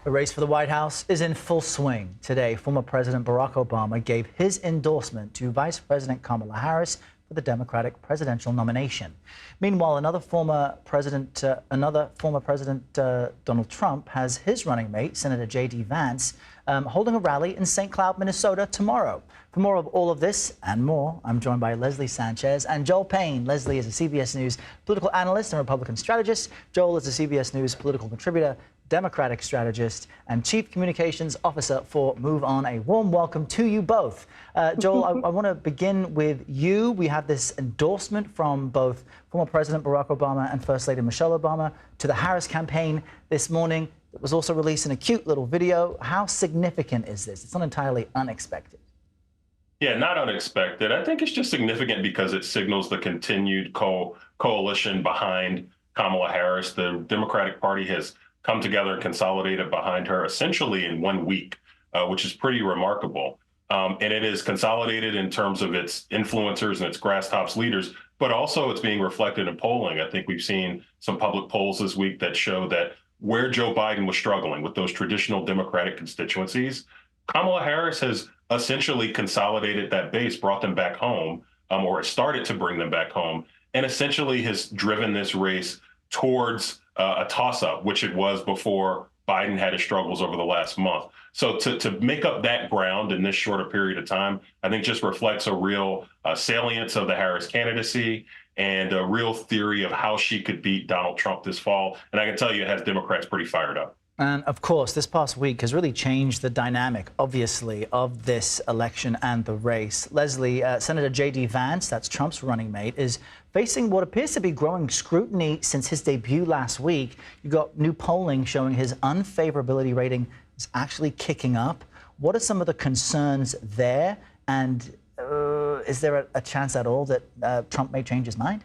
The race for the White House is in full swing. Today, former President Barack Obama gave his endorsement to Vice President Kamala Harris for the Democratic presidential nomination. Meanwhile, another former President Donald Trump has his running mate, Senator J.D. Vance, holding a rally in St. Cloud, Minnesota tomorrow. For more of all of this and more, I'm joined by Leslie Sanchez and Joel Payne. Leslie is a CBS News political analyst and Republican strategist. Joel is a CBS News political contributor, Democratic strategist, and Chief Communications Officer for Move On. A warm welcome to you both. Joel, I want to begin with you. We have this endorsement from both former President Barack Obama and First Lady Michelle Obama to the Harris campaign this morning. It was also released in a cute little video. How significant is this? It's not entirely unexpected. Yeah, not unexpected. I think it's just significant because it signals the continued coalition behind Kamala Harris. The Democratic Party has come together and consolidated behind her essentially in 1 week, which is pretty remarkable. And it is consolidated in terms of its influencers and its grasstops leaders, but also it's being reflected in polling. I think we've seen some public polls this week that show that where Joe Biden was struggling with those traditional Democratic constituencies, Kamala Harris has essentially consolidated that base, brought them back home, or it started to bring them back home, and essentially has driven this race towards a toss-up, which it was before Biden had his struggles over the last month. So to make up that ground in this shorter period of time, I think just reflects a real salience of the Harris candidacy and a real theory of how she could beat Donald Trump this fall. And I can tell you it has Democrats pretty fired up. And of course, this past week has really changed the dynamic, obviously, of this election and the race. Leslie, Senator J.D. Vance, that's Trump's running mate, is facing what appears to be growing scrutiny since his debut last week. You got new polling showing his unfavorability rating is actually kicking up. What are some of the concerns there? And is there a chance at all that Trump may change his mind?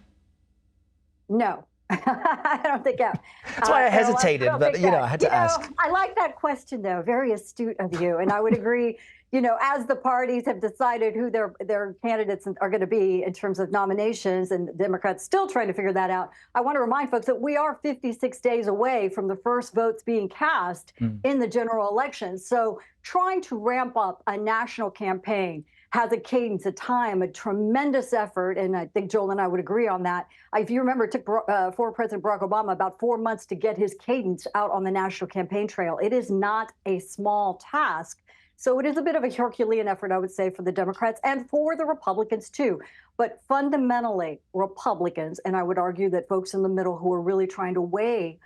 No. I don't think so. That's why I hesitated, but I had to ask. I like that question, though. Very astute of you, and I would agree. As the parties have decided who their candidates are going to be in terms of nominations, and the Democrats still trying to figure that out. I want to remind folks that we are 56 days away from the first votes being cast in the general election. So, trying to ramp up a national campaign has a cadence, a time, a tremendous effort, and I think Joel and I would agree on that. If you remember, it took former President Barack Obama about 4 months to get his cadence out on the national campaign trail. It is not a small task. So it is a bit of a Herculean effort, I would say, for the Democrats and for the Republicans, too. But fundamentally, Republicans, and I would argue that folks in the middle who are really trying to weigh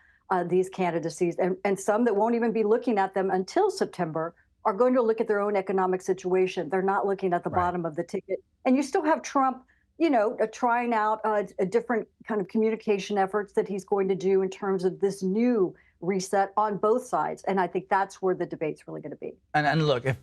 these candidacies, and some that won't even be looking at them until September, are going to look at their own economic situation. They're not looking at the bottom of the ticket. And you still have Trump, trying out a different kind of communication efforts that he's going to do in terms of this new reset on both sides. And I think that's where the debate's really going to be. And look, if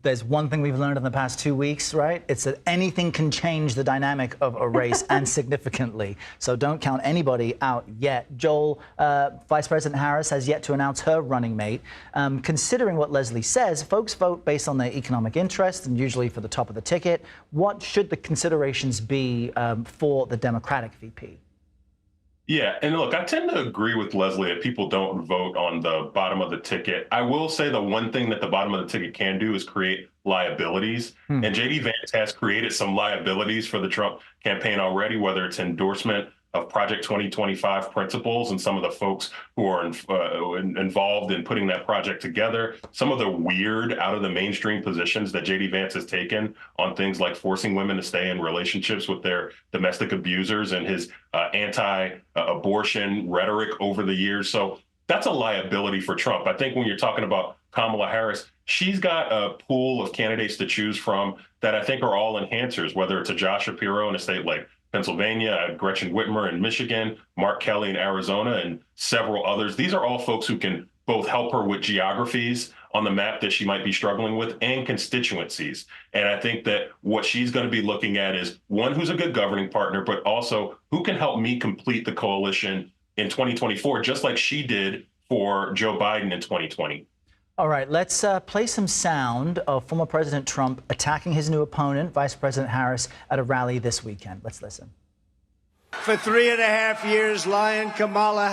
there's one thing we've learned in the past 2 weeks, right, it's that anything can change the dynamic of a race and significantly. So don't count anybody out yet. Joel, Vice President Harris has yet to announce her running mate. Considering what Leslie says, folks vote based on their economic interest and usually for the top of the ticket. What should the considerations be for the Democratic VP? Yeah, and look, I tend to agree with Leslie that people don't vote on the bottom of the ticket. I will say the one thing that the bottom of the ticket can do is create liabilities. And J.D. Vance has created some liabilities for the Trump campaign already, whether it's endorsement of Project 2025 principles and some of the folks who are involved in putting that project together, some of the weird out of the mainstream positions that J.D. Vance has taken on things like forcing women to stay in relationships with their domestic abusers and his anti-abortion rhetoric over the years. So that's a liability for Trump. I think when you're talking about Kamala Harris, she's got a pool of candidates to choose from that I think are all enhancers, whether it's a Josh Shapiro in a state like Pennsylvania, Gretchen Whitmer in Michigan, Mark Kelly in Arizona, and several others. These are all folks who can both help her with geographies on the map that she might be struggling with and constituencies. And I think that what she's going to be looking at is one who's a good governing partner, but also who can help me complete the coalition in 2024, just like she did for Joe Biden in 2020. All right, let's play some sound of former President Trump attacking his new opponent, Vice President Harris, at a rally this weekend. Let's listen. For 3.5 years, lying Kamala